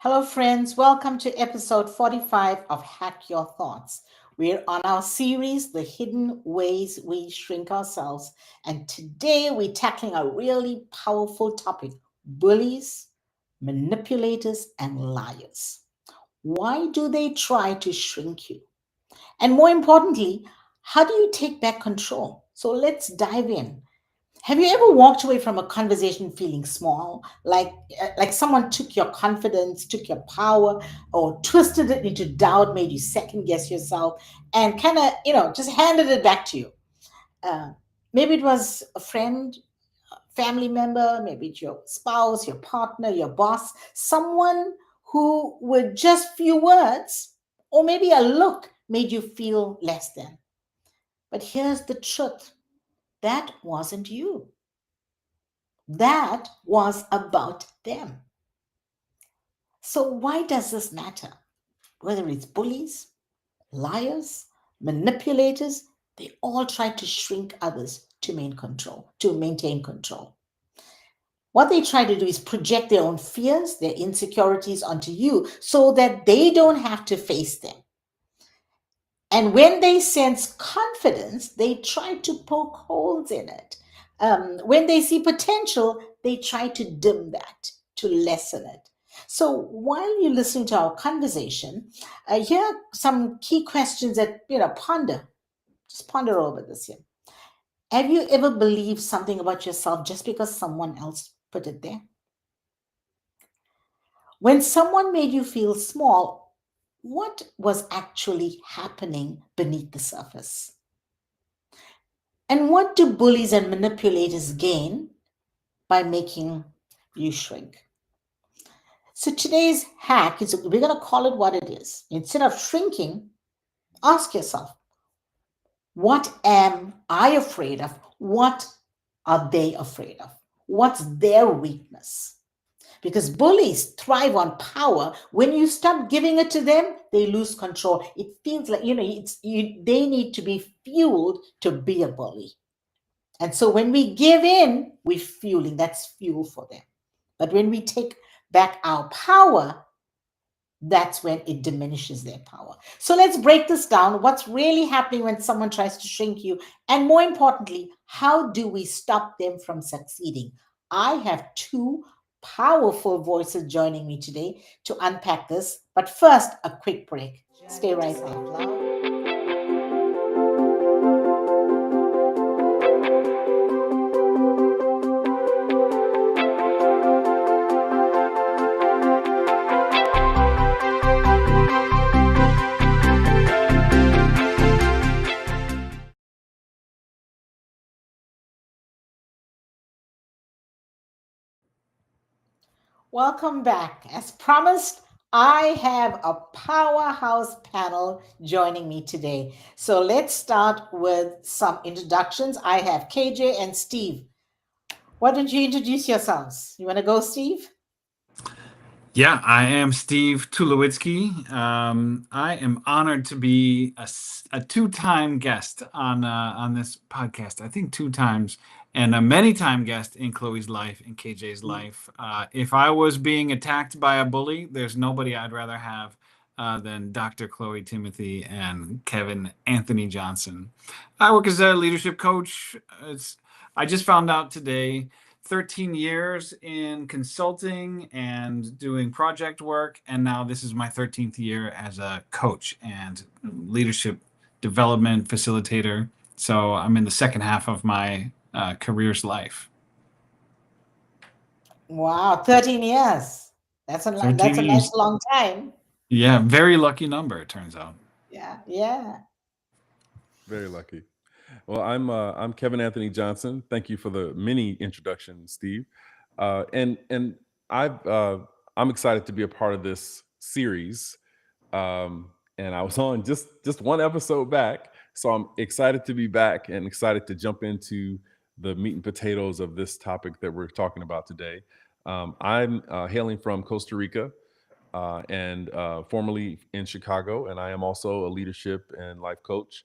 Hello, friends. Welcome to episode 45 of Hack Your Thoughts. We're on our series, The Hidden Ways We Shrink Ourselves. And today we're tackling a really powerful topic: bullies, manipulators, and liars. Why do they try to shrink you? And more importantly, how do you take back control? So let's dive in. Have you ever walked away from a conversation feeling small, like someone took your confidence, took your power, or twisted it into doubt, made you second guess yourself, and kind of just handed it back to you? Uh, Maybe it was a friend, family member, maybe it's your spouse, your partner, your boss, someone who with just few words or maybe a look made you feel less than. But here's the truth: that wasn't you. That was about them. So, why does this matter? Whether it's bullies, liars, manipulators, they all try to shrink others to maintain control. What they try to do is project their own fears, their insecurities onto you so that they don't have to face them. And when they sense confidence, they try to poke holes in it. When they see potential, they try to dim that, to lessen it. So while you're listening to our conversation, here are some key questions that, ponder. Just ponder over this here. Have you ever believed something about yourself just because someone else put it there? When someone made you feel small, what was actually happening beneath the surface? And what do bullies and manipulators gain by making you shrink? So today's hack is, we're going to call it what it is. Instead of shrinking, ask yourself, what am I afraid of? What are they afraid of? What's their weakness? Because bullies thrive on power. When you stop giving it to them, they lose control. It feels like, they need to be fueled to be a bully. And so when we give in, we're fueling. That's fuel for them. But when we take back our power, that's when it diminishes their power. So let's break this down. What's really happening when someone tries to shrink you? And more importantly, how do we stop them from succeeding? I have two powerful voices joining me today to unpack this. But first, a quick break. Stay right there. Welcome back. As promised, I have a powerhouse panel joining me today. So let's start with some introductions. I have KJ and Steve. Why don't you introduce yourselves? You want to go, Steve? Yeah, I am Steve Tulowitzki. I am honored to be a two-time guest on this podcast. I think two times, and a many-time guest in Chloe's life and KJ's life. If I was being attacked by a bully, there's nobody I'd rather have than Dr. Chloe Timothy and Kevin Anthony Johnson. I work as a leadership coach. I just found out today 13 years in consulting and doing project work. And now this is my 13th year as a coach and leadership development facilitator. So I'm in the second half of my career's life. Wow, 13 years. That's 13 a nice years. long time. Yeah, very lucky number, it turns out. Yeah, yeah. Very lucky. Well, I'm Kevin Anthony Johnson. Thank you for the mini introduction, Steve. And I'm excited to be a part of this series. And I was on just one episode back, so I'm excited to be back and excited to jump into the meat and potatoes of this topic that we're talking about today. I'm hailing from Costa Rica and formerly in Chicago, and I am also a leadership and life coach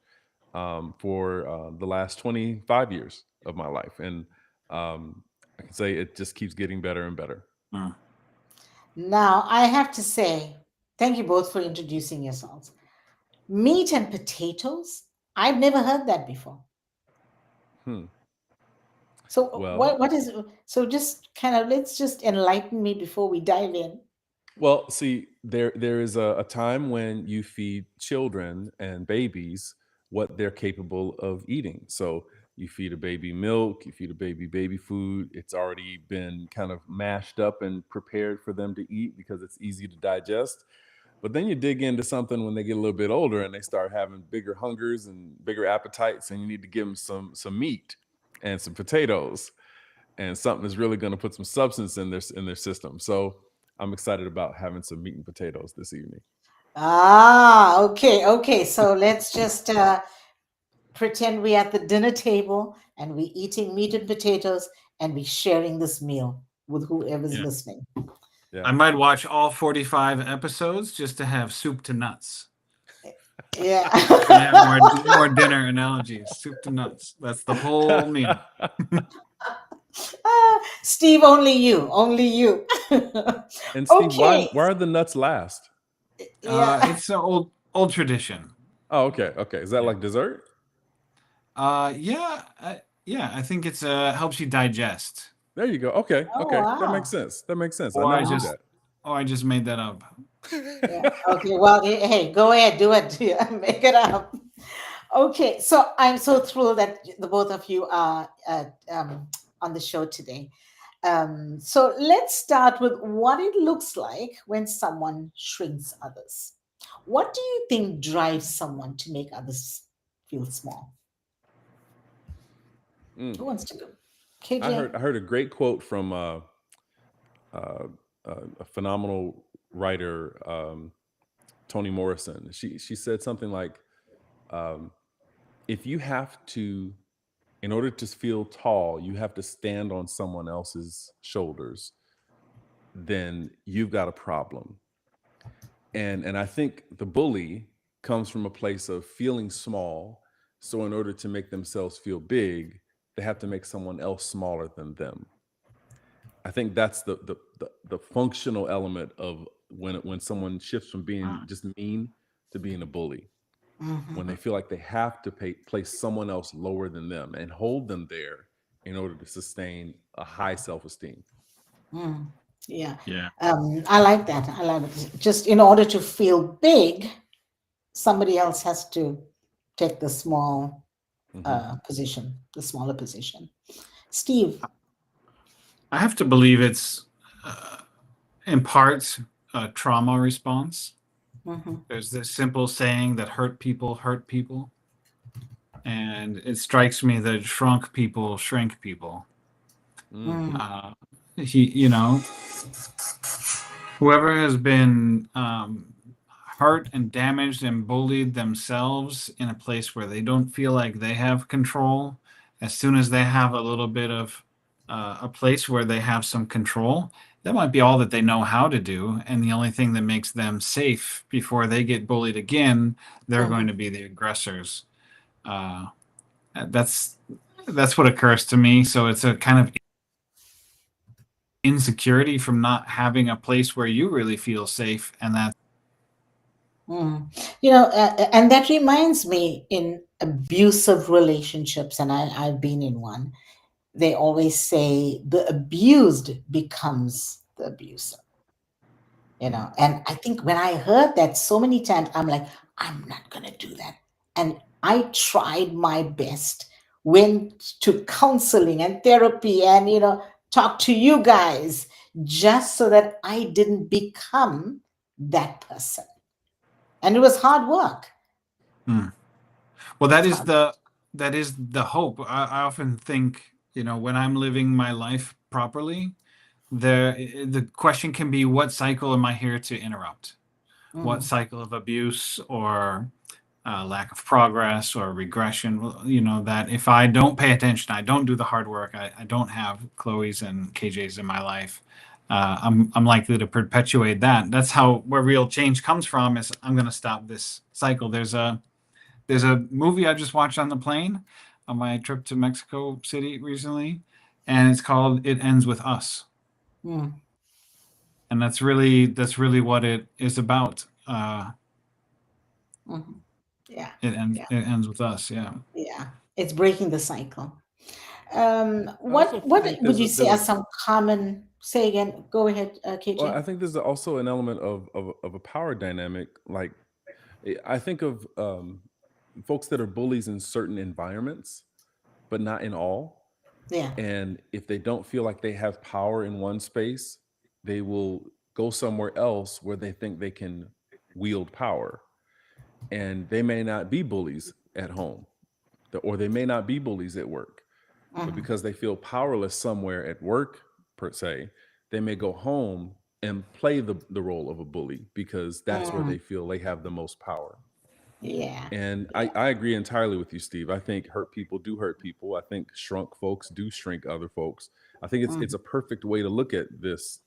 for the last 25 years of my life. And I can say it just keeps getting better and better. Mm. Now, I have to say, thank you both for introducing yourselves. Meat and potatoes? I've never heard that before. Hmm. So Well, what is so just kind of let's just enlighten me before we dive in. well, see, there is a time when you feed children and babies what they're capable of eating. So you feed a baby milk, you feed a baby food. It's already been kind of mashed up and prepared for them to eat because it's easy to digest. But then you dig into something when they get a little bit older and they start having bigger hungers and bigger appetites, and you need to give them some meat and some potatoes and something that's really going to put some substance in their system. So I'm excited about having some meat and potatoes this evening. Ah, okay, okay. So let's just pretend we're at the dinner table and we're eating meat and potatoes and we're sharing this meal with whoever's Yeah. listening. Yeah. I might watch all 45 episodes just to have soup to nuts. Yeah. Can I have more dinner analogies? Soup to nuts. That's the whole meal. Steve, only you, only you. And Steve, Okay. why are the nuts last? Yeah. It's an old tradition. Oh, okay, okay. Is that Yeah. like dessert? Yeah, yeah. I think it's helps you digest. There you go. Okay, Oh, okay. That makes wow. sense. That makes sense. I Or never I knew Wow. just, that. or I just made that up. Yeah. Okay. Well, hey, go ahead, do it. Yeah, make it up. Okay. So I'm so thrilled that the both of you are on the show today. So let's start with what it looks like when someone shrinks others. What do you think drives someone to make others feel small? Mm. Who wants to go? I KJ? heard a great quote from uh, a phenomenal writer, Toni Morrison. She said something like, um, "If you have to, in order to feel tall, you have to stand on someone else's shoulders, then you've got a problem." And I think the bully comes from a place of feeling small. So in order to make themselves feel big, they have to make someone else smaller than them. I think that's the functional element of when someone shifts from being just mean to being a bully. When they Hmm. feel like they have to place someone else lower than them and hold them there in order to sustain a high self-esteem. Mm. Yeah. Yeah. I like that. I like it. Just in order to feel big, somebody else has to take the small Hmm. position, the smaller position. Steve. I have to believe it's uh, in part a trauma response. Hmm. There's this simple saying that hurt people hurt people. And it strikes me that shrunk people shrink people. Hmm. Mm. Uh, you know, whoever has been hurt and damaged and bullied themselves in a place where they don't feel like they have control, as soon as they have a little bit of a place where they have some control, that might be all that they know how to do. And the only thing that makes them safe before they get bullied again, they're going to Mhm. be the aggressors. Uh, that's that's what occurs to me. So it's a kind of insecurity from not having a place where you really feel safe, and that Mm. And that reminds me in abusive relationships, and I've been in one, they always say the abused becomes the abuser. And I think when I heard that so many times, I'm like, I'm not going to do that. And I tried my best, went to counseling and therapy and, talk to you guys just so that I didn't become that person. And it was hard work. hmm. Well, It's hard. that is the hope. I often think, when I'm living my life properly, the question can be, what cycle am I here to interrupt? What Mm, cycle of abuse or lack of progress or regression? Well, that if I don't pay attention, I don't do the hard work, I don't have Chloe's and KJ's in my life. I'm likely to perpetuate that. That's how where real change comes from. Is I'm going to stop this cycle. There's a movie I just watched on the plane on my trip to Mexico City recently, and it's called "It Ends with Us." mm, And that's really what it is about. Mhm. Yeah, yeah, It ends with us. Yeah. yeah. It's breaking the cycle. I also What think would there's you a say are some common? Say again. Go ahead, well, KJ. I think there's also an element of a power dynamic. Like I think of folks that are bullies in certain environments, but not in all. Yeah. And if they don't feel like they have power in one space, they will go somewhere else where they think they can wield power. And they may not be bullies at home, or they may not be bullies at work, but Mhm. because they feel powerless somewhere at work, per se, they may go home and play the role of a bully because that's where Mm. they feel they have the most power. Yeah. And Yeah. I agree entirely with you, Steve. I think hurt people do hurt people. I think shrunk folks do shrink other folks. I think it's Mhm. a perfect way to look at this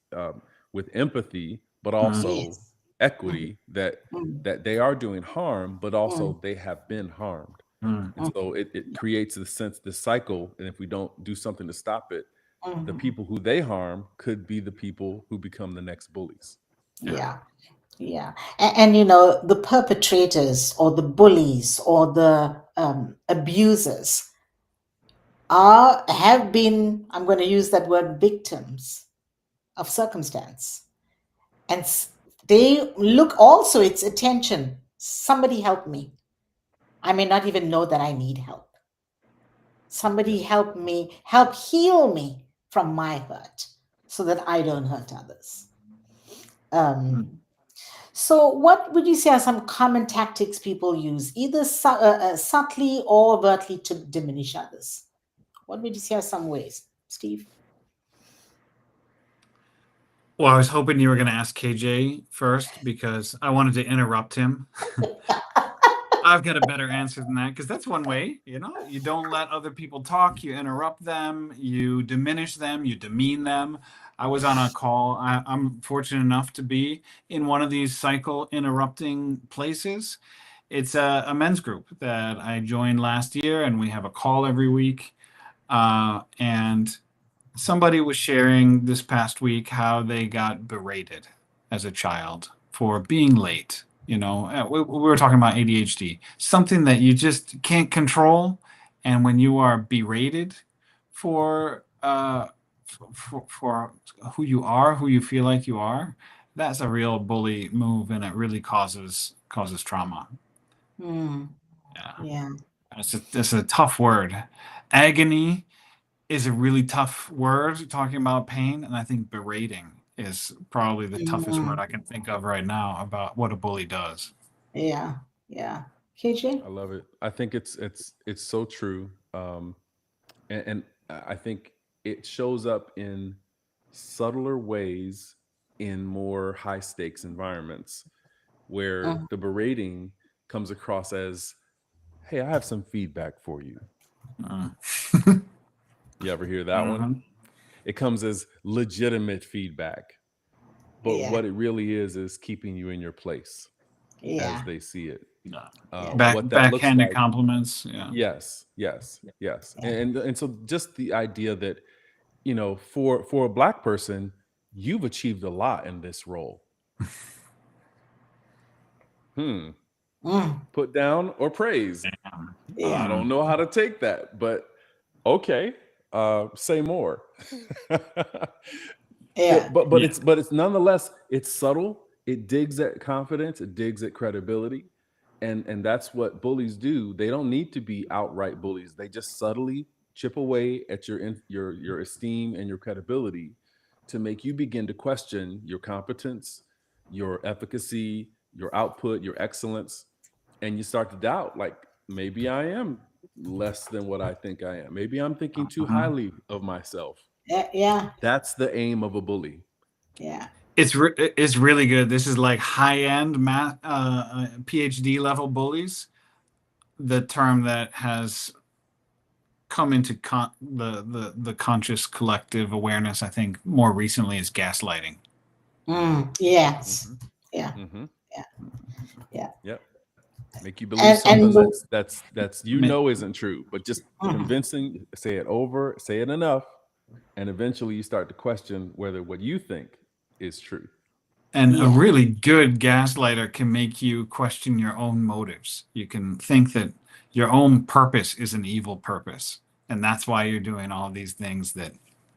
with empathy, but Mm, also Yes. Mhm. equity that Mhm. they are doing harm, but also Mhm. they have been harmed. mm, And so it creates this cycle. And if we don't do something to stop it, the Mhm. people who they harm could be the people who become the next bullies. yeah. Yeah. Yeah. And the perpetrators or the bullies or the abusers have been, I'm going to use that word, victims of circumstance. And they look also, it's attention. Somebody help me. I may not even know that I need help. Somebody Yes. help me, help heal me from my hurt so that I don't hurt others. Mm. Um, so, what would you say are some common tactics people use, either subtly or overtly, to diminish others? What would you say are some ways, Steve? Well, I was hoping you were going to ask KJ first because I wanted to interrupt him. I've got a better answer than that because that's one way, you don't let other people talk, you interrupt them, you diminish them, you demean them. I was on a call. I'm fortunate enough to be in one of these cycle interrupting places. It's a men's group that I joined last year, and we have a call every week. And somebody was sharing this past week how they got berated as a child for being late. We were talking about ADHD, something that you just can't control. And when you are berated for for who you are, who you feel like you are, that's a real bully move, and it really causes trauma. Hmm. Yeah, Yeah. it's a tough word. Agony is a really tough word talking about pain, and I think berating is probably the toughest word Mm, I can think of right now about what a bully does. yeah. Yeah. KJ? I love it. I think it's so true. And I think it shows up in subtler ways in more high stakes environments where Mm, the berating comes across as, "Hey, I have some feedback for you." Uh, You ever hear that one? mhm. It comes as legitimate feedback, but yeah. what it really is keeping you in your place as Yeah. they see it. Yeah. Yeah. What that looks Backhanded like. compliments. Yeah. Yes, yes, yes. Yeah. And so just the idea that, for a black person, you've achieved a lot in this role. Hmm. Mm, Put down or praise? I yeah. don't Mm. know how to take that, but okay. Say more. Yeah. But Yeah. it's nonetheless, it's subtle. It digs at confidence. It digs at credibility, and that's what bullies do. They don't need to be outright bullies. They just subtly chip away at your esteem and your credibility to make you begin to question your competence, your efficacy, your output, your excellence, and you start to doubt, like, maybe I am less than what I think I am. Maybe I'm thinking too Mhm. highly of myself. Yeah. Yeah. That's the aim of a bully. Yeah. It's really good. This is like high end math, PhD level bullies. The term that has come into the conscious collective awareness, I think, more recently is gaslighting. Yes. Hmm. Yeah. Hmm. Yeah. Yeah. Yep. Make you believe And something the, that's Mi- isn't true, but just mhm. convincing. Say it over, say it enough, and eventually you start to question whether what you think is true. And a Yeah. really good gaslighter can make you question your own motives. You can think that your own purpose is an evil purpose, and that's why you're doing all these things that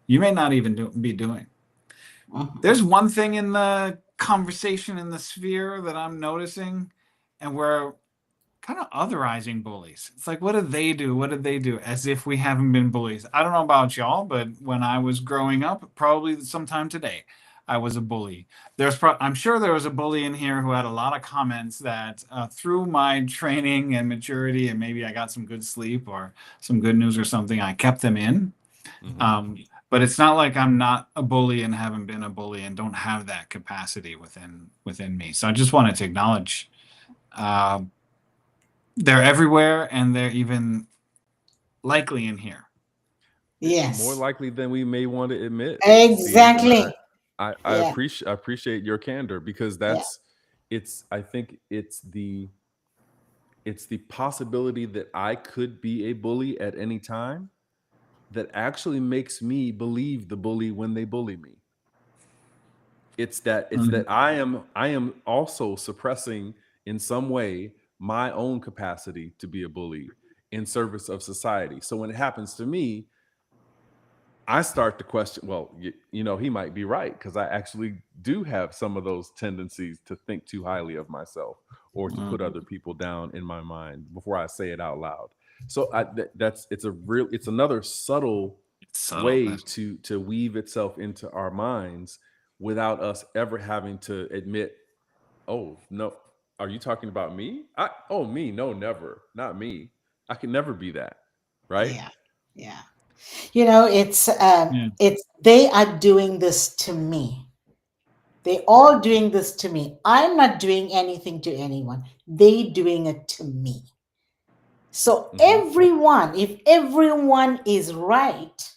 you may not even be doing. There's one thing in the conversation in the sphere that I'm noticing, and we're kind of otherizing bullies. It's like, what did they do? What did they do? As if we haven't been bullies. I don't know about y'all, but when I was growing up, probably sometime today, I was a bully. I'm sure there was a bully in here who had a lot of comments that through my training and maturity, and maybe I got some good sleep or some good news or something, I kept them in. But it's not like I'm not a bully and haven't been a bully and don't have that capacity within me. So I just wanted to acknowledge they're everywhere, and they're even likely in here. More Yes. likely than we may want to admit, Steve. And Exactly. I Yeah. appreciate your candor, because Yeah. I think it's the possibility that I could be a bully at any time that actually makes me believe the bully when they bully me. It's that I am also suppressing in some way my own capacity to be a bully in service of society. So when it happens to me, I start to question, well, he might be right, because I actually do have some of those tendencies to think too highly of myself or to put other people down in my mind before I say it out loud. So it's another subtle It's subtle. way to weave itself into our minds without us ever having to admit, oh no, are you talking about me? Me, no, never, not me. I can never be that, right? Yeah. Yeah. You know, it's they are doing this to me. They all doing this to me. I'm not doing anything to anyone. They doing it to me. So Mhm. everyone, if everyone is right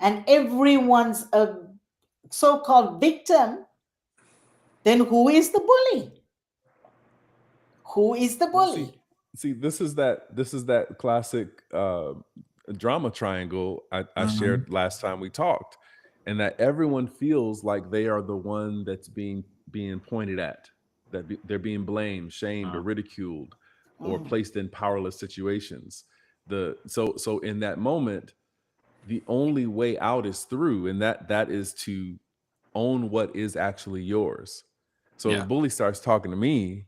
and everyone's a so-called victim, then who is the bully? Who is the Well, bully? see, this is that classic drama triangle I shared last time we talked, and that everyone feels like they are the one that's being pointed at, they're being blamed, shamed, or ridiculed, or Mhm. placed in powerless situations. So in that moment, the only way out is through, and that is to own what is actually yours. So if a Yeah. bully starts talking to me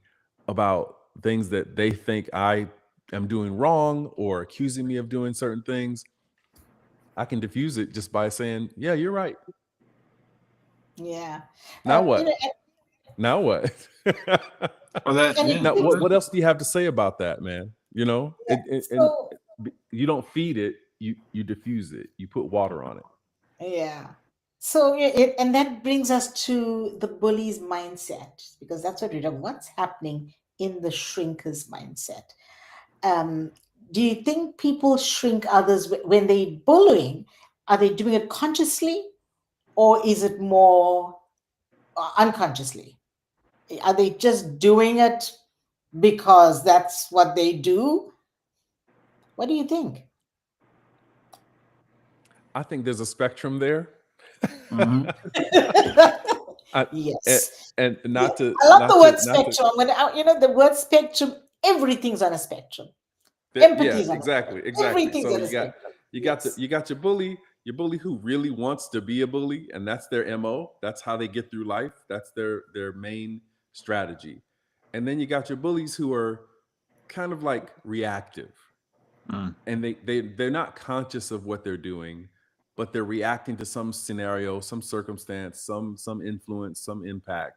about things that they think I am doing wrong or accusing me of doing certain things, I can diffuse it just by saying, yeah, you're right. Yeah. Now You know, what? Now what? Well, that, and yeah. Now it's what else do you have to say about that, man? yeah, And so you don't feed it, you diffuse it. You put water on it. yeah. So and that brings us to the bully's mindset, because that's what we're talking. What's happening in the shrinker's mindset? Um, do you think people shrink others when they bullying? Are they doing it consciously, or is it more unconsciously? Are they just doing it because that's what they do? What do you think? I think there's a spectrum there. Mhm. I, and, Yes. and Yeah. not to I love the not to word not to spectrum. The word spectrum, everything's on a spectrum. Empathy yeah, is on a exactly, spectrum. exactly. Everything's So on a spectrum. Yes. you got your bully who really wants to be a bully, and that's their MO. That's how they get through life. That's their main strategy. And then you got your bullies who are kind of like reactive, and they're not conscious of what they're doing, but they're reacting to some scenario, some circumstance, some influence, some impact,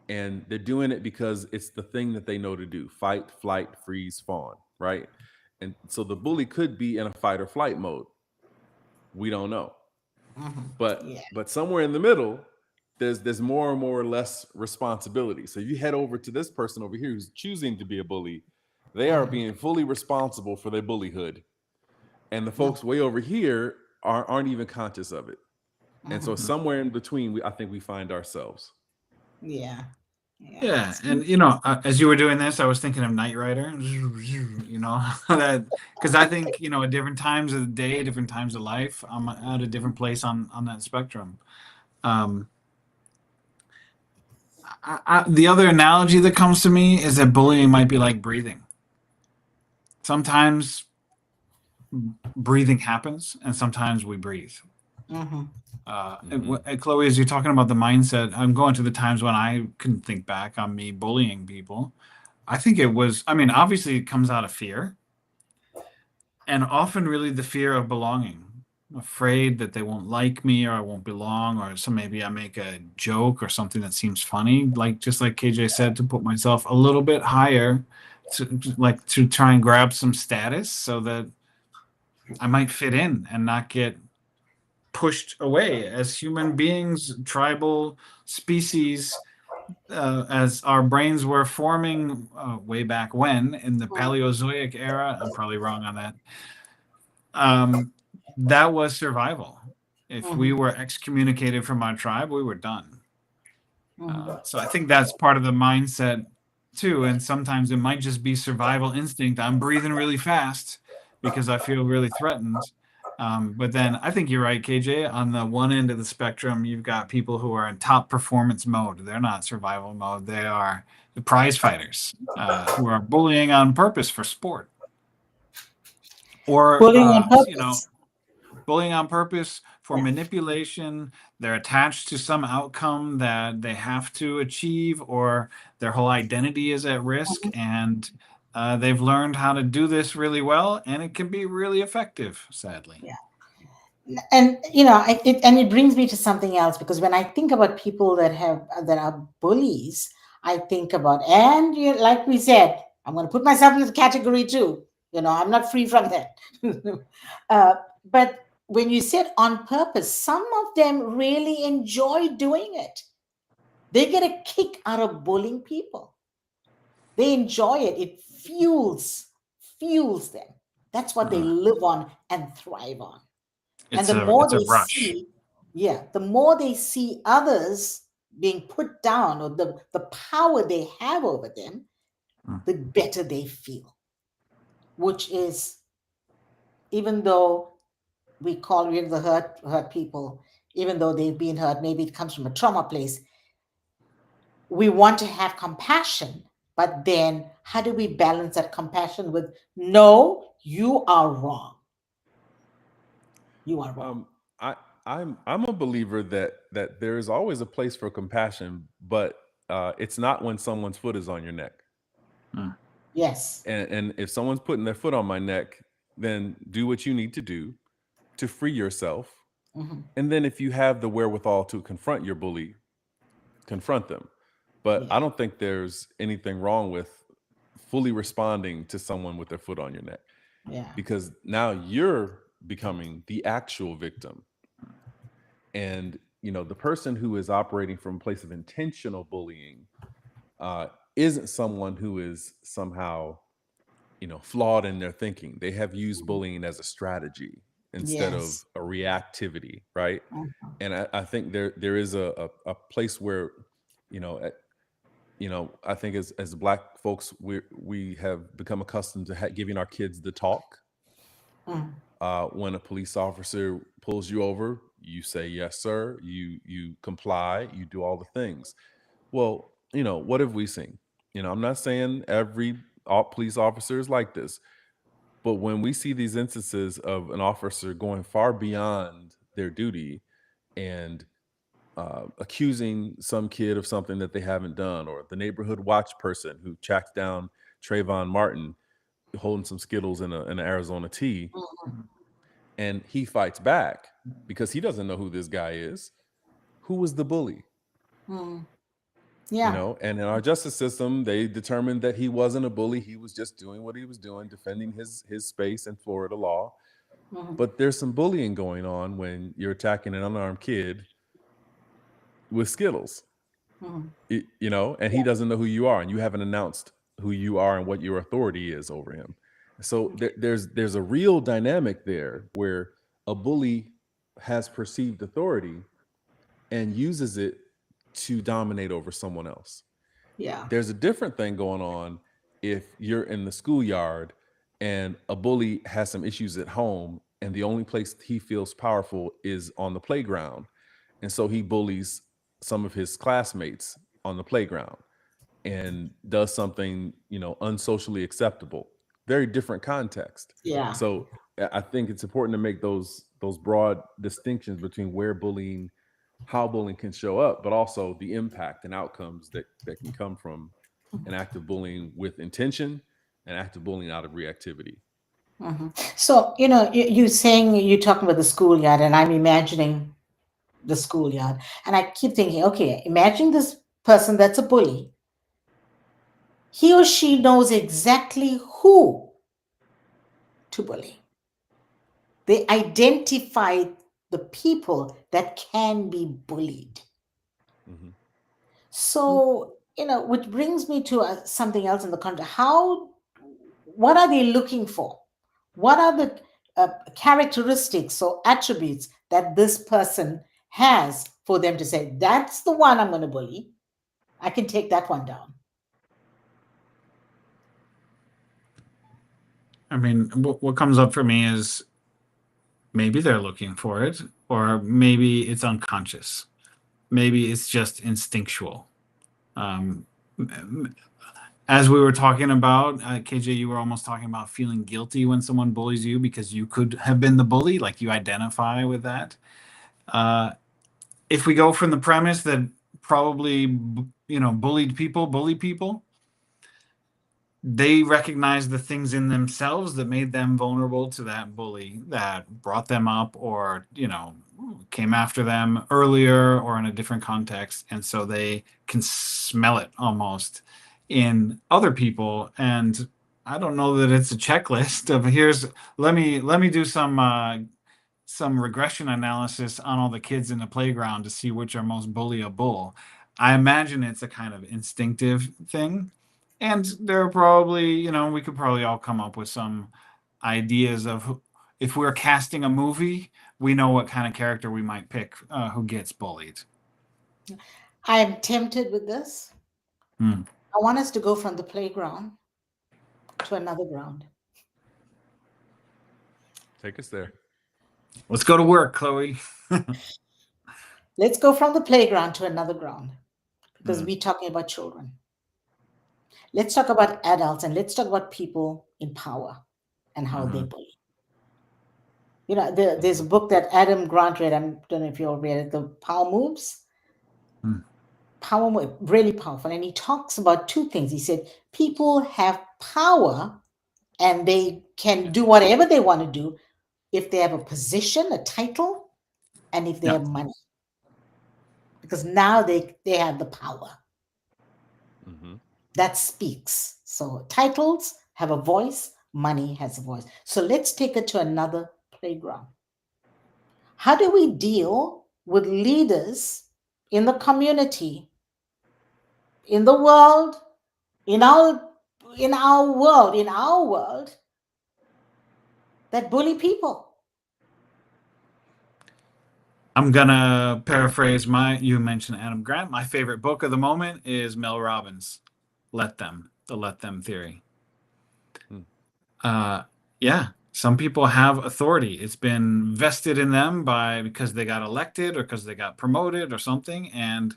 and they're doing it because it's the thing that they know to do: fight, flight, freeze, fawn, right? And so the bully could be in a fight or flight mode. We don't know. Mhm. but Yeah. but somewhere in the middle, there's more and more or less responsibility. So you head over to this person over here who's choosing to be a bully. They are Mhm. being fully responsible for their bullyhood, and the Mhm. folks way over here aren't even conscious of it. And so Mhm. somewhere in between, I think we find ourselves. Yeah. Yeah. Yeah, and as you were doing this, I was thinking of Knight Rider. That because I think at different times of the day, different times of life, I'm at a different place on that spectrum. Um, the other analogy that comes to me is that bullying might be like breathing. Sometimes breathing happens, and sometimes we breathe. Chloe, as you're talking about the mindset, I'm going to the times when I can think back on me bullying people. I think it was, I mean, obviously it comes out of fear, and often really the fear of belonging. I'm afraid that they won't like me or I won't belong, or so maybe I make a joke or something that seems funny, like just like KJ said, to put myself a little bit higher, to try and grab some status so that I might fit in and not get pushed away. As human beings, tribal species, as our brains were forming way back when in the Paleozoic era, I'm probably wrong on that. That was survival. If we were excommunicated from our tribe, we were done. So I think that's part of the mindset too. And sometimes it might just be survival instinct. I'm breathing really fast because I feel really threatened. But then I think you're right, KJ. On the one end of the spectrum, you've got people who are in top performance mode. They're not survival mode. They are the prize fighters who are bullying on purpose for sport. Or, Bullying on purpose. bullying on purpose for manipulation. They're attached to some outcome that they have to achieve, or their whole identity is at risk. And they've learned how to do this really well, and it can be really effective, sadly. Yeah. And it brings me to something else, because when I think about people that are bullies, I think about, and like we said, I'm going to put myself in the category too. I'm not free from that. But when you said on purpose, some of them really enjoy doing it. They get a kick out of bullying people. They enjoy it. It fuels them. That's what they live on and thrive on. And the more they see, the more they see others being put down, or the power they have over them, the better they feel. Which is, even though we're the hurt people, even though they've been hurt, maybe it comes from a trauma place, we want to have compassion. But then how do we balance that compassion with, no, you are wrong. You are wrong. I'm a believer that there is always a place for compassion, but it's not when someone's foot is on your neck. Yes. And if someone's putting their foot on my neck, then do what you need to do to free yourself. And then if you have the wherewithal to confront your bully, confront them. But I don't think there's anything wrong with fully responding to someone with their foot on your neck. Yeah. Because now you're becoming the actual victim. And, the person who is operating from a place of intentional bullying isn't someone who is somehow, flawed in their thinking. They have used bullying as a strategy instead of a reactivity, right? And I think there is a place where, I think as Black folks, we have become accustomed to giving our kids the talk. When a police officer pulls you over, you say, yes, sir. You comply. You do all the things. Well, what have we seen? I'm not saying all police officer is like this, but when we see these instances of an officer going far beyond their duty and accusing some kid of something that they haven't done, or the neighborhood watch person who tracked down Trayvon Martin holding some Skittles in an Arizona tea, and he fights back because he doesn't know who this guy is. Who was the bully? Yeah. And in our justice system, they determined that he wasn't a bully. He was just doing what he was doing, defending his space in Florida law. But there's some bullying going on when you're attacking an unarmed kid with Skittles, and he doesn't know who you are, and you haven't announced who you are and what your authority is over him. So there's a real dynamic there where a bully has perceived authority and uses it to dominate over someone else. Yeah. There's a different thing going on if you're in the schoolyard and a bully has some issues at home, and the only place he feels powerful is on the playground. And so he bullies some of his classmates on the playground and does something, unsocially acceptable. Very different context. Yeah. So I think it's important to make those broad distinctions between how bullying can show up, but also the impact and outcomes that can come from an act of bullying with intention and act of bullying out of reactivity. So, you saying you're talking about the schoolyard, and I'm imagining the schoolyard. And I keep thinking, okay, imagine this person that's a bully. He or she knows exactly who to bully. They identify the people that can be bullied. Mhm. So, which brings me to something else in the context. What are they looking for? What are the characteristics or attributes that this person has for them to say, that's the one I'm going to bully? I can take that one down. I mean, what comes up for me is maybe they're looking for it, or maybe it's unconscious. Maybe it's just instinctual. Um, as we were talking about, KJ, you were almost talking about feeling guilty when someone bullies you because you could have been the bully, like you identify with that. If we go from the premise that probably, bullied people bully people, they recognize the things in themselves that made them vulnerable to that bully that brought them up, or came after them earlier or in a different context, and so they can smell it almost in other people. And I don't know that it's a checklist of let me do some regression analysis on all the kids in the playground to see which are most bullyable. I imagine it's a kind of instinctive thing. And there are probably, we could probably all come up with some ideas of if we're casting a movie, we know what kind of character we might pick who gets bullied. I am tempted with this. Hmm. I want us to go from the playground to another ground. Take us there. Let's go to work, Chloe. Let's go from the playground to another ground because we're talking about children. Let's talk about adults, and let's talk about people in power and how they bully. There's a book that Adam Grant read. I don't know if you all read it, The Power Moves. Really powerful. And he talks about two things. He said, people have power and they can do whatever they want to do if they have a position, a title, and if they have money. Because now they have the power. That speaks. So titles have a voice, money has a voice. So let's take it to another playground. How do we deal with leaders in the community, in the world, in our world that bully people? I'm gonna paraphrase you mentioned Adam Grant. My favorite book of the moment is Mel Robbins' the Let Them theory. Yeah, some people have authority. It's been vested in them because they got elected or because they got promoted or something, and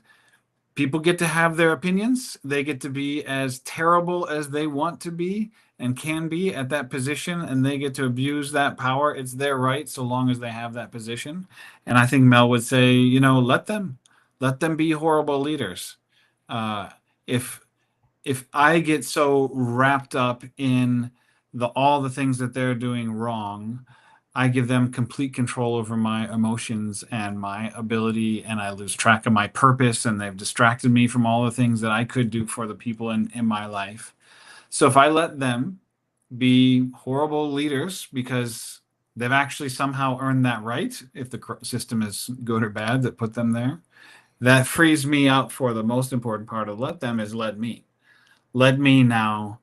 people get to have their opinions. They get to be as terrible as they want to be and can be at that position, and they get to abuse that power. It's their right so long as they have that position. And I think Mel would say, let them be horrible leaders. If I get so wrapped up in all the things that they're doing wrong, I give them complete control over my emotions and my ability, and I lose track of my purpose, and they've distracted me from all the things that I could do for the people in my life. So if I let them be horrible leaders because they've actually somehow earned that right, if the system is good or bad that put them there, that frees me up for the most important part of let them is let me. Let me now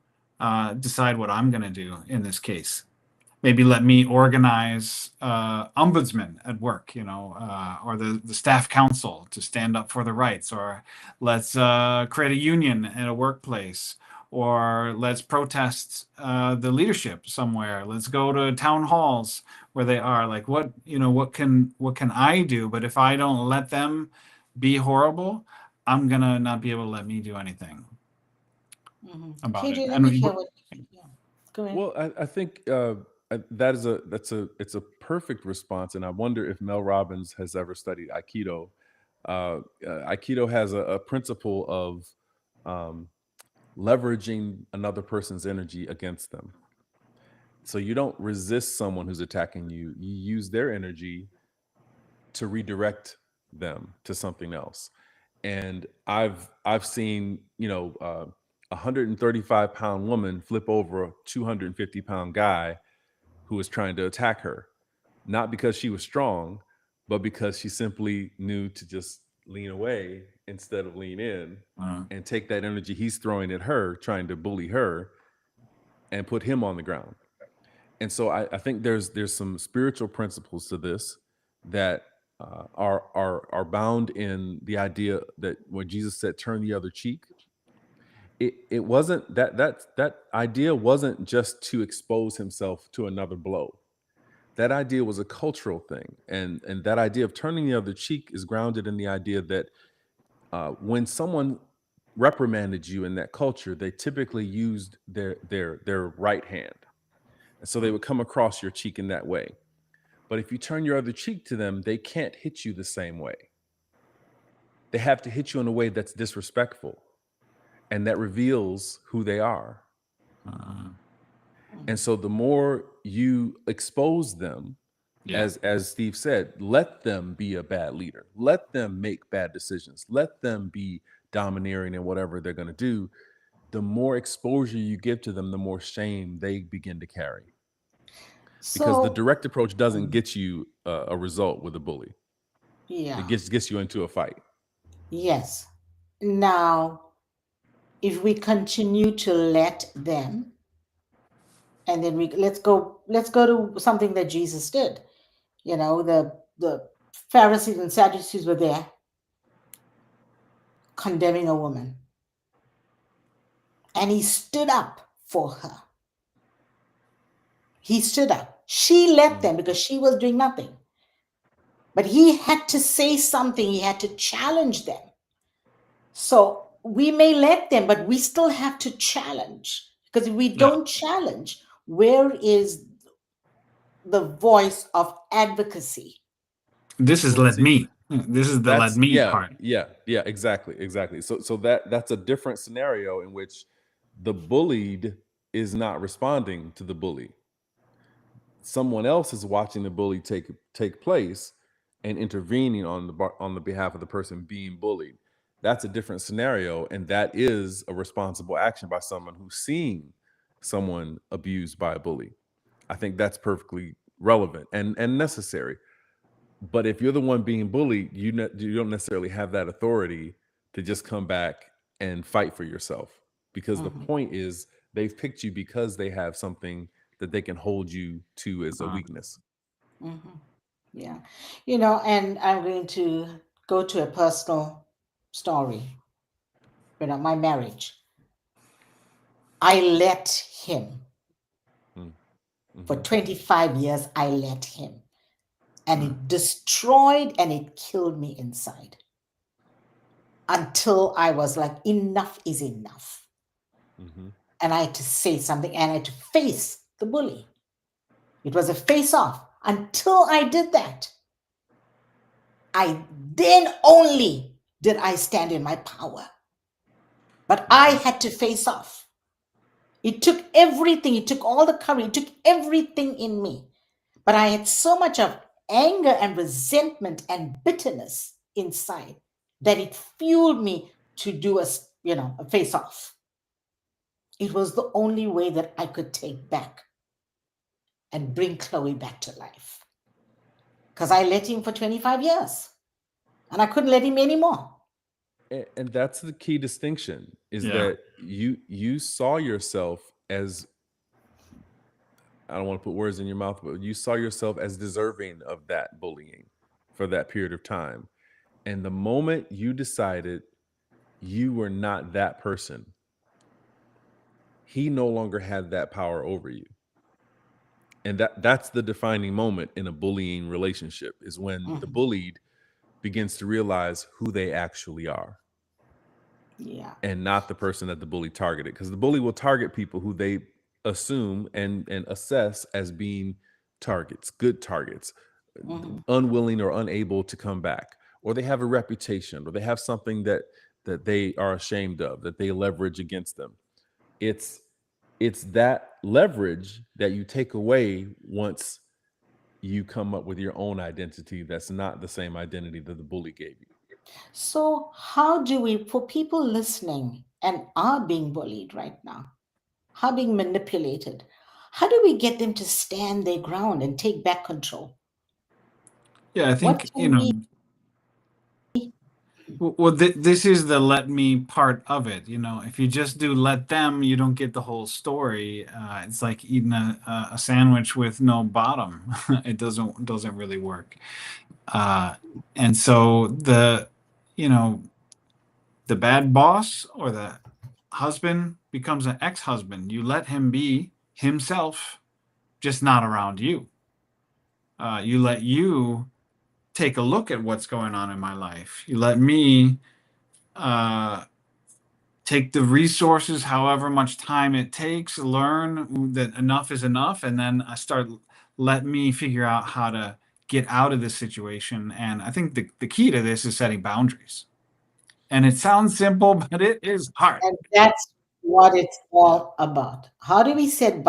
decide what I'm going to do in this case. Maybe let me organize ombudsman at work, or the staff council to stand up for the rights, or let's create a union at a workplace, or let's protest the leadership somewhere. Let's go to town halls where they are. Like what can I do? But if I don't let them be horrible, I'm gonna not be able to let me do anything about it. KJ, let And me hear what. Yeah. Go ahead. Well, I think it's a perfect response, and I wonder if Mel Robbins has ever studied Aikido. Aikido has a principle of um, leveraging another person's energy against them. So you don't resist someone who's attacking you. You use their energy to redirect them to something else. And I've seen, a 135-pound woman flip over a 250-pound guy who was trying to attack her, not because she was strong, but because she simply knew to just lean away instead of lean in and take that energy he's throwing at her, trying to bully her, and put him on the ground. And so I think there's some spiritual principles to this that are bound in the idea that when Jesus said, "Turn the other cheek," it wasn't that idea wasn't just to expose himself to another blow. That idea was a cultural thing, and that idea of turning the other cheek is grounded in the idea that when someone reprimanded you in that culture, they typically used their right hand, and so they would come across your cheek in that way. But if you turn your other cheek to them, they can't hit you the same way. They have to hit you in a way that's disrespectful and that reveals who they are. And so the more you expose them, as Steve said, let them be a bad leader. Let them make bad decisions. Let them be domineering in whatever they're going to do. The more exposure you give to them, the more shame they begin to carry. Because the direct approach doesn't get you a result with a bully. Yeah. It gets you into a fight. Yes. Now, if we continue to let them, and then let's go to something that Jesus did. You know, the Pharisees and Sadducees were there condemning a woman, and he stood up for her. He stood up. She let them because she was doing nothing. But he had to say something. He had to challenge them. So we may let them, but we still have to challenge. Because if we don't challenge, where is the voice of advocacy? This is let me. This is the let me part. Yeah, exactly. So that's a different scenario in which the bullied is not responding to the bully. Someone else is watching the bully take place and intervening on the behalf of the person being bullied. That's a different scenario, and that is a responsible action by someone who's seeing someone abused by a bully. I think that's perfectly relevant and necessary. But if you're the one being bullied, you don't necessarily have that authority to just come back and fight for yourself, because the point is they've picked you because they have something that they can hold you to as a weakness. Yeah. You know, and I'm going to go to a personal story. You know, my marriage. I let him. For 25 years, I let him. And it destroyed and it killed me inside. Until I was like, enough is enough. And I had to say something, and I had to face the bully. It was a face off. Until I did that, then only did I stand in my power. But I had to face off. It took everything. It took all the courage. It took everything in me. But I had so much of anger and resentment and bitterness inside that it fueled me to do a face off. It was the only way that I could take back and bring Chloe back to life. Because I let him for 25 years and I couldn't let him anymore. And that's the key distinction, is that you saw yourself as, I don't want to put words in your mouth, but you saw yourself as deserving of that bullying for that period of time. And the moment you decided you were not that person, he no longer had that power over you. And that's the defining moment in a bullying relationship, is when the bullied begins to realize who they actually are. Yeah. and not the person that the bully targeted. Because the bully will target people who they assume and assess as being targets, good targets, Mhm. unwilling or unable to come back, or they have a reputation, or they have something that they are ashamed of, that they leverage against them. It's that leverage that you take away once you come up with your own identity that's not the same identity that the bully gave you. So, how do we, for people listening and are being bullied right now, how being manipulated, how do we get them to stand their ground and take back control? Yeah, I What think, can we? well, this is the let me part of it. If you just do let them, you don't get the whole story. It's like eating a sandwich with no bottom. It doesn't really work. Uh, and so you know, the bad boss or the husband becomes an ex-husband. You let him be himself, just not around you. You let you take a look at what's going on in my life. You let me uh, take the resources, however much time it takes, learn that enough is enough, and then I start let me figure out how to get out of this situation. And I think the key to this is setting boundaries. And it sounds simple, but it is hard. And that's what it's Yeah. all about. How do we set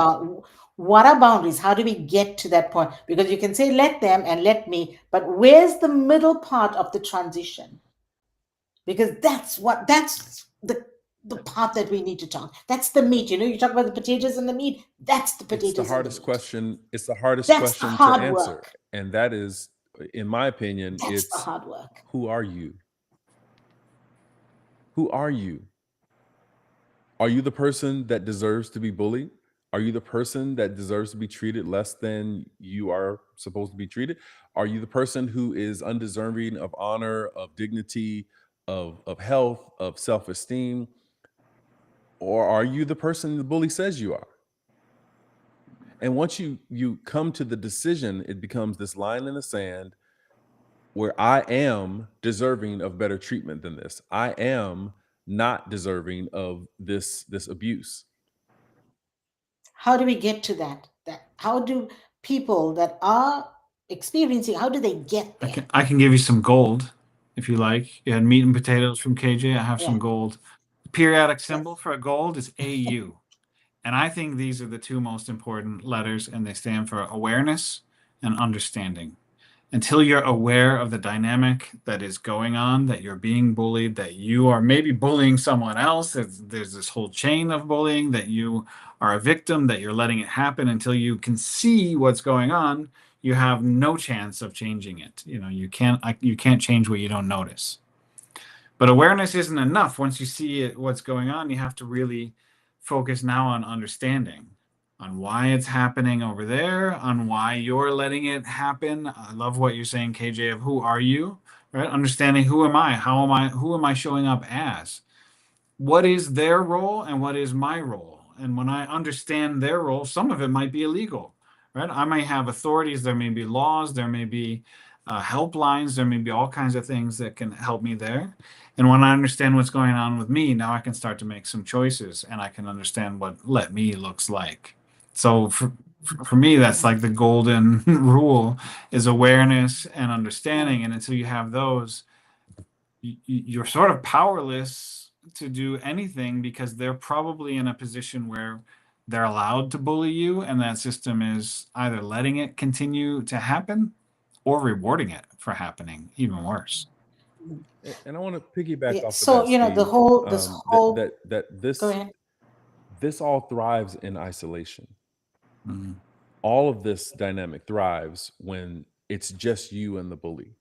what are boundaries? How do we get to that point? Because you can say let them and let me, but where's the middle part of the transition? Because that's the part that we need to talk. That's the meat. You talk about the potatoes and the meat. That's the It's the potatoes and the hardest meat. question. It's the hardest That's the question to hard answer. work. And that is, in my opinion, That's the it's hard work. who are you? Who are you? Are you the person that deserves to be bullied? Are you the person that deserves to be treated less than you are supposed to be treated? Are you the person who is undeserving of honor, of dignity, of health, of self-esteem? Or are you the person the bully says you are? And once you come to the decision, it becomes this line in the sand where I am deserving of better treatment than this. I am not deserving of this abuse. How do we get to that how do people that are experiencing, how do they get I there? can I can give you some gold if you like. You had meat and potatoes from KJ. I have Yeah. some gold. The periodic symbol Yes. for a gold is AU. And I think these are the two most important letters, and they stand for awareness and understanding. Until you're aware of the dynamic that is going on, that you're being bullied, that you are maybe bullying someone else, there's this whole chain of bullying, that you are a victim, that you're letting it happen, until you can see what's going on, you have no chance of changing it. You can't change what you don't notice. But awareness isn't enough. Once you see it, what's going on, you have to really focus now on understanding, on why it's happening over there, on why you're letting it happen. I love what you're saying, KJ, of who are you, right? Understanding who am I? Who am I showing up as? What is their role and what is my role? And when I understand their role, some of it might be illegal, right? I may have authorities, there may be laws, there may be helplines, there may be all kinds of things that can help me there. And when I understand what's going on with me, now I can start to make some choices and I can understand what let me looks like. So for me, that's like the golden rule is awareness and understanding. And until you have those, you're sort of powerless to do anything because they're probably in a position where they're allowed to bully you, and that system is either letting it continue to happen or rewarding it for happening, even worse. And I want to piggyback Yeah. off of So that, the Steve. whole this whole That go ahead. this all thrives in isolation. Mhm. All of this dynamic thrives when it's just you and the bully.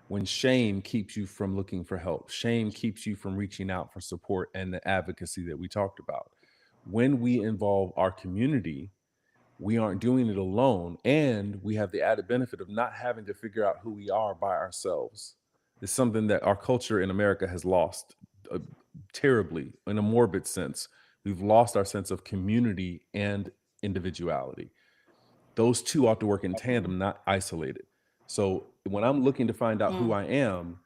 When shame keeps you from looking for help, shame keeps you from reaching out for support and the advocacy that we talked about. When we involve our community, we aren't doing it alone, and we have the added benefit of not having to figure out who we are by ourselves. It's something that our culture in America has lost terribly, in a morbid sense. We've lost our sense of community and individuality. Those two ought to work in tandem, not isolated. So when I'm looking to find out who Mm. I am,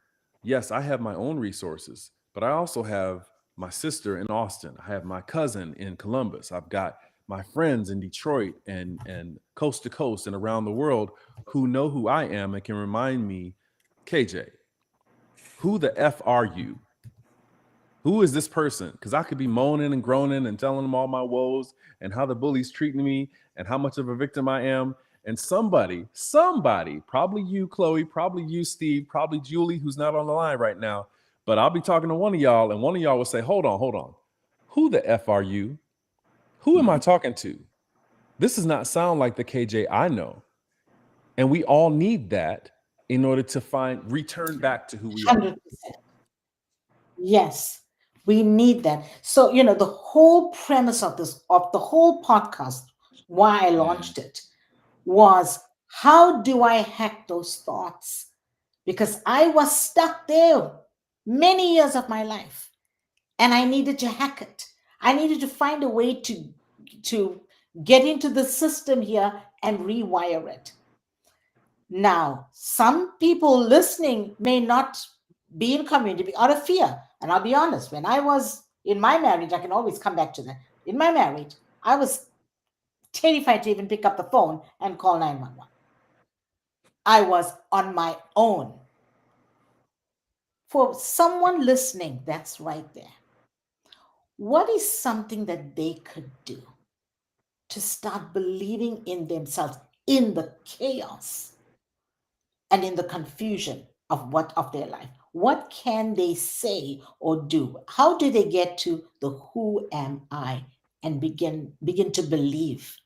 yes, I have my own resources, but I also have my sister in Austin. I have my cousin in Columbus. I've got my friends in Detroit and coast to coast and around the world who know who I am and can remind me, KJ, who the F are you? Who is this person? Because I could be moaning and groaning and telling them all my woes and how the bully's treating me and how much of a victim I am. And somebody, probably you, Chloe, probably you, Steve, probably Julie, who's not on the line right now, but I'll be talking to one of y'all, and one of y'all will say, hold on. Who the F are you? Who am I talking to? This does not sound like the KJ I know. And we all need that in order to return back to who we are. 100%. Yes, we need that. So, the whole premise of the whole podcast, why I launched it, was how do I hack those thoughts? Because I was stuck there many years of my life and I needed to hack it. I needed to find a way to get into the system here and rewire it. Now, some people listening may not be in community out of fear. And I'll be honest, when I was in my marriage, I can always come back to that. In my marriage, I was terrified to even pick up the phone and call 911. I was on my own. For someone listening, that's right there. What is something that they could do to start believing in themselves in the chaos and in the confusion of their life? What can they say or do? How do they get to the who am I and begin to believe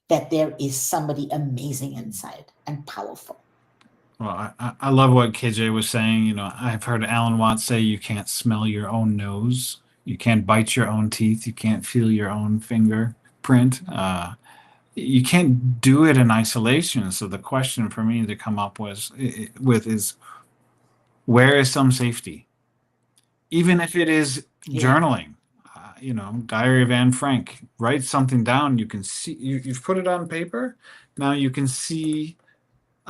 that there is somebody amazing inside and powerful? Well, I love what KJ was saying. I've heard Alan Watts say you can't smell your own nose, you can't bite your own teeth, you can't feel your own fingerprint. You can't do it in isolation. So the question for me to come up with is, where is some safety? Even if it is journaling, Diary of Anne Frank, write something down. You can see, you've put it on paper. Now you can see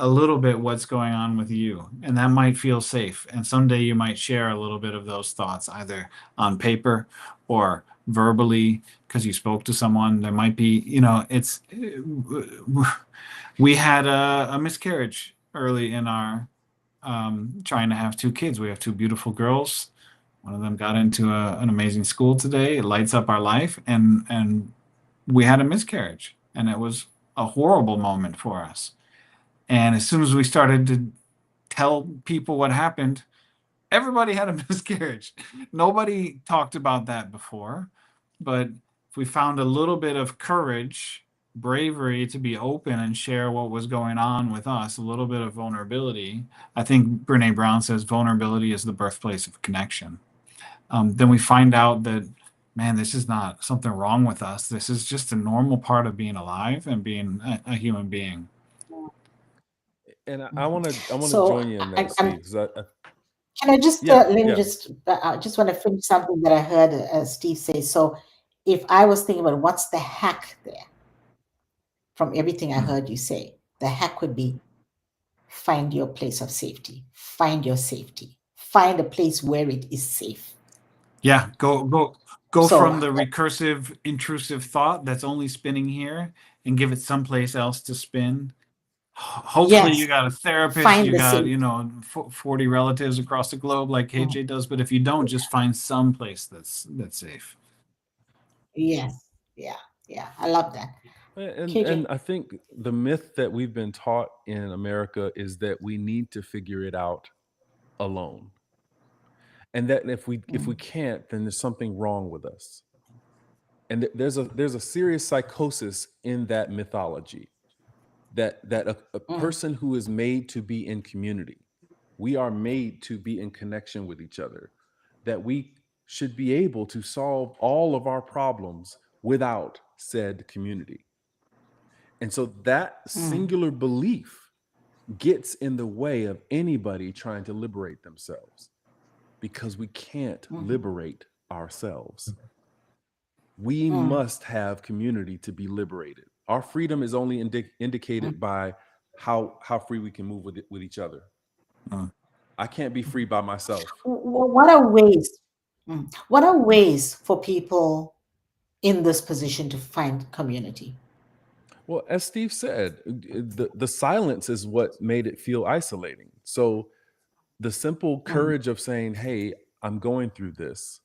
a little bit what's going on with you, and that might feel safe. And someday you might share a little bit of those thoughts either on paper or verbally because you spoke to someone. There might be, we had a miscarriage early in our trying to have two kids. We have two beautiful girls. One of them got into an amazing school today. It lights up our life, and we had a miscarriage, and it was a horrible moment for us. And as soon as we started to tell people what happened, everybody had a miscarriage. Nobody talked about that before, but if we found a little bit of courage, bravery to be open and share what was going on with us, a little bit of vulnerability. I think Brene Brown says vulnerability is the birthplace of connection. Then we find out that, man, this is not something wrong with us. This is just a normal part of being alive and being a human being. And I want to So join you in that, Steve. can I just Yeah, let me yeah. I just want to finish something that I heard Steve say. So if I was thinking about what's the hack there, from everything I heard you say, the hack would be find your place of safety, find your safety, find a place where it is safe. Yeah, go So from the recursive, intrusive thought that's only spinning here and give it someplace else to spin. Hopefully you yes, got a therapist, find you the got, safety. 40 relatives across the globe like KJ does, but if you don't, just find some place that's safe. Yes, yeah, I love that. And KJ? I think the myth that we've been taught in America is that we need to figure it out alone. And that if we can't, then there's something wrong with us. And there's a serious psychosis in that mythology, that a person who is made to be in community, we are made to be in connection with each other, that we should be able to solve all of our problems without said community. And so that singular belief gets in the way of anybody trying to liberate themselves, because we can't liberate ourselves. We must have community to be liberated. Our freedom is only indicated by how free we can move with each other. I can't be free by myself. What are ways? What are ways for people in this position to find community? Well, as Steve said, the silence is what made it feel isolating. So the simple Mm, courage of saying, "Hey, I'm going through this,"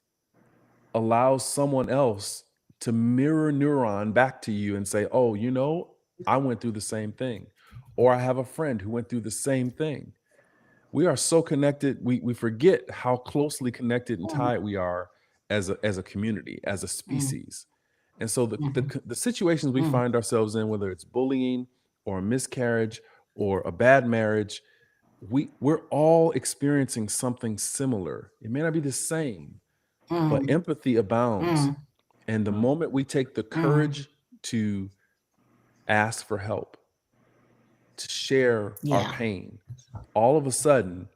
allows someone else to mirror neuron back to you and say, "Oh, I went through the same thing," or "I have a friend who went through the same thing." We are so connected. We forget how closely connected and mm, tied we are as a community, as a mm, species. And so mhm, the situations we mm, find ourselves in, whether it's bullying or a miscarriage or a bad marriage, we're all experiencing something similar. It may not be the same, but mm, empathy abounds. mm, And the moment we take the mm. courage to ask for help, to share our Yeah. pain, all of a sudden,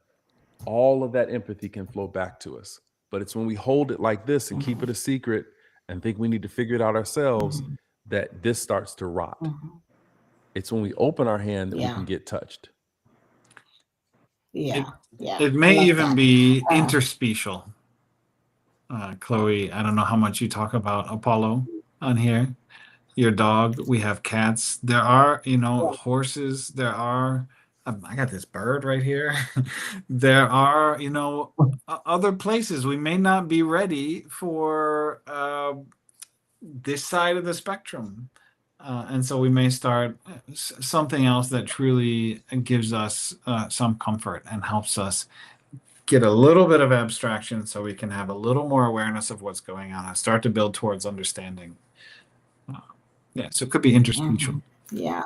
all of that empathy can flow back to us. But it's when we hold it like this and keep Mhm, it a secret and think we need to figure it out ourselves mhm, that this starts to rot. mhm. It's when we open our hand that we can Yeah. get touched. Yeah. It Yeah. it I may love even that. be Uh, interspecial. Chloe, I don't know how much you talk about Apollo on here. Your dog. We have cats. There are, horses. There are. I got this bird right here. There are, other places we may not be ready for this side of the spectrum. And so we may start something else that truly gives us some comfort and helps us get a little bit of abstraction so we can have a little more awareness of what's going on and start to build towards understanding. Uh, yeah, so it could be interspecial. mhm. Yeah.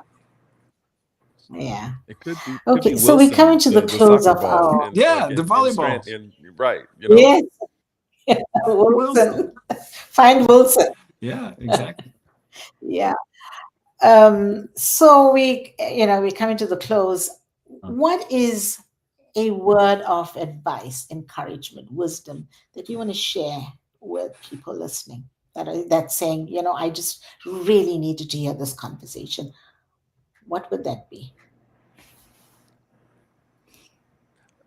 Yeah. It could be Okay. So we're coming Wilson, to the the close soccer of ball our. in Yeah, the in Strand volleyballs. in right, Yes. Wilson. Wilson. Find Wilson. Yeah, exactly. Yeah. So we're coming to the close. What is a word of advice, encouragement, wisdom that you want to share with people listening that's saying, I just really needed to hear this conversation? What would that be?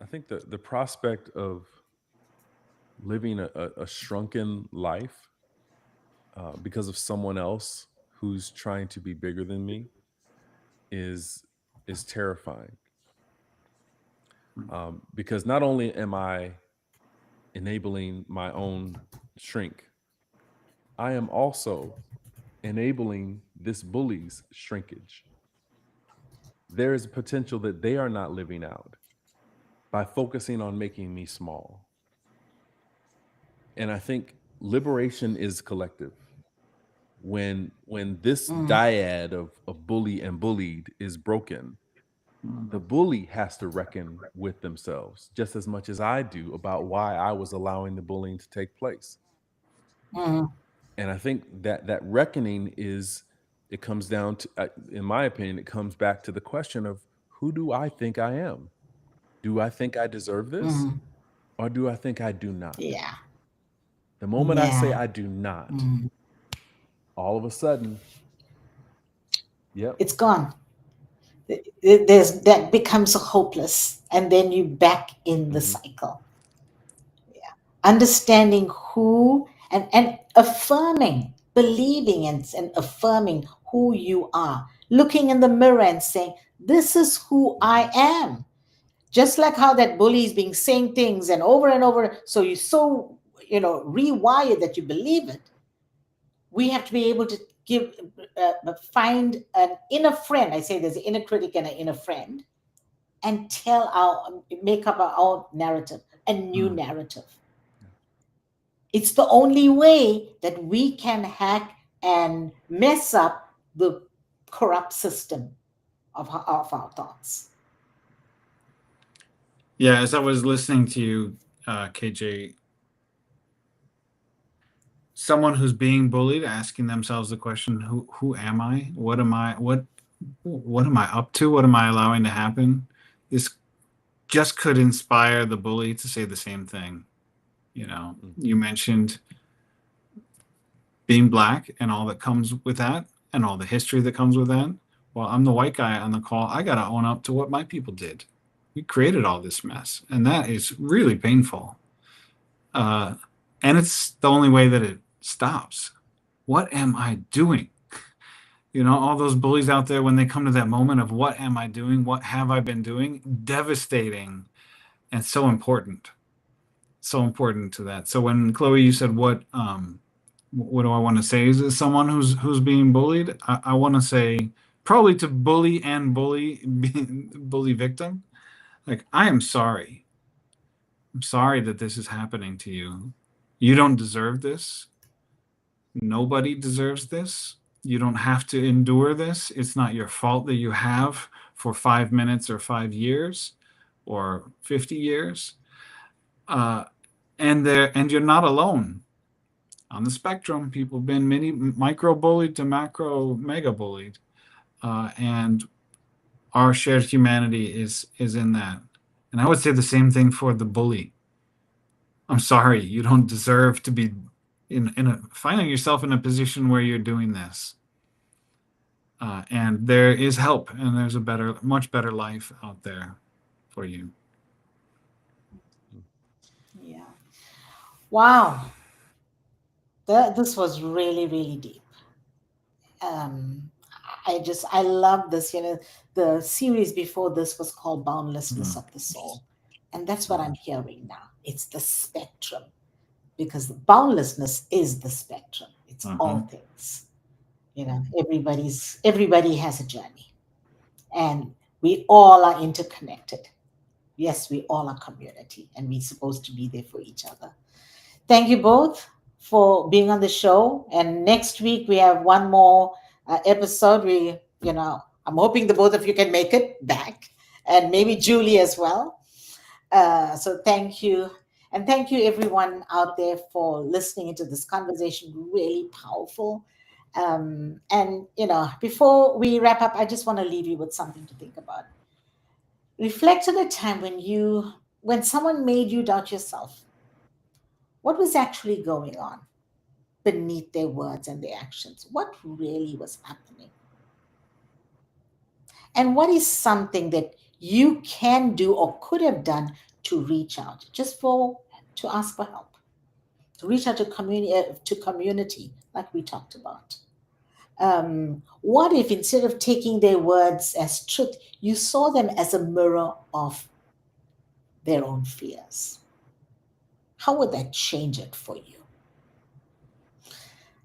I think the prospect of living a shrunken life because of someone else who's trying to be bigger than me is is terrifying. Because not only am I enabling my own shrink, I am also enabling this bully's shrinkage. There is a potential that they are not living out by focusing on making me small. And I think liberation is collective. When this Mm, dyad of bully and bullied is broken, the bully has to reckon with themselves just as much as I do about why I was allowing the bullying to take place. mm, And I think that reckoning it comes down to, in my opinion, it comes back to the question of, who do I think I am? Do I think I deserve this, mm. or do I think I do not? Yeah. The moment I say Yeah. I do not, Mm. all of a sudden, yep. It's gone. There's that becomes hopeless, and then you back in the Hmm. cycle. Understanding who and affirming, believing and affirming who you are, looking in the mirror and saying, this is who Hmm. I am. Just like how that bully is being saying things and over, so you so rewired that you believe it. We have to be able to find an inner friend. I say there's an inner critic and an inner friend, and make up our own narrative, a new Mm. narrative. It's the only way that we can hack and mess up the corrupt system of our thoughts. Yeah, as I was listening to you, KJ, someone who's being bullied asking themselves the question, who am I? What am I up to? What am I allowing to happen? This just could inspire the bully to say the same thing. You mentioned being black and all that comes with that and all the history that comes with that. Well, I'm the white guy on the call. I got to own up to what my people did. We created all this mess, and that is really painful. Uh, And it's the only way that it stops. What am I doing? All those bullies out there, when they come to that moment of what am I doing? What have I been doing? Devastating and so important. So important to that. So when Chloe, you said what do I want to say? Is it someone who's being bullied? I want to say probably to bully and bully victim. Like, I am sorry. I'm sorry that this is happening to you. You don't deserve this. Nobody deserves this. You don't have to endure this. It's not your fault that you have for 5 minutes or 5 years or 50 years. And you're not alone. On the spectrum, people have been micro bullied to macro mega bullied. And our shared humanity is in that. And I would say the same thing for the bully. I'm sorry, you don't deserve to be finding yourself in a position where you're doing this. And there is help, and there's much better life out there for you. Yeah. Wow. This was really, really deep. Um, I love this. The series before this was called Boundlessness of the Soul. And that's what I'm hearing now. It's the spectrum, because the boundlessness is the spectrum. It's all things. Everybody has a journey, and we all are interconnected. Yes, we all are community, and we're supposed to be there for each other. Thank you both for being on the show. And next week we have one more episode. I'm hoping the both of you can make it back, and maybe Julie as well. So thank you. And thank you, everyone out there, for listening into this conversation. Really powerful. And before we wrap up, I just want to leave you with something to think about. Reflect on a time when someone made you doubt yourself. What was actually going on beneath their words and their actions? What really was happening? And what is something that you can do or could have done to reach out, to ask for help, to reach out to community, like we talked about? What if, instead of taking their words as truth, you saw them as a mirror of their own fears? How would that change it for you?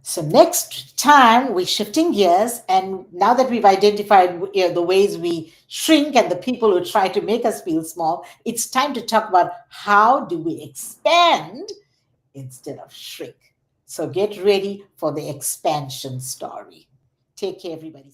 So next time we're shifting gears, and now that we've identified the ways we shrink and the people who try to make us feel small, it's time to talk about how do we expand instead of shrink. So get ready for the expansion story. Take care, everybody.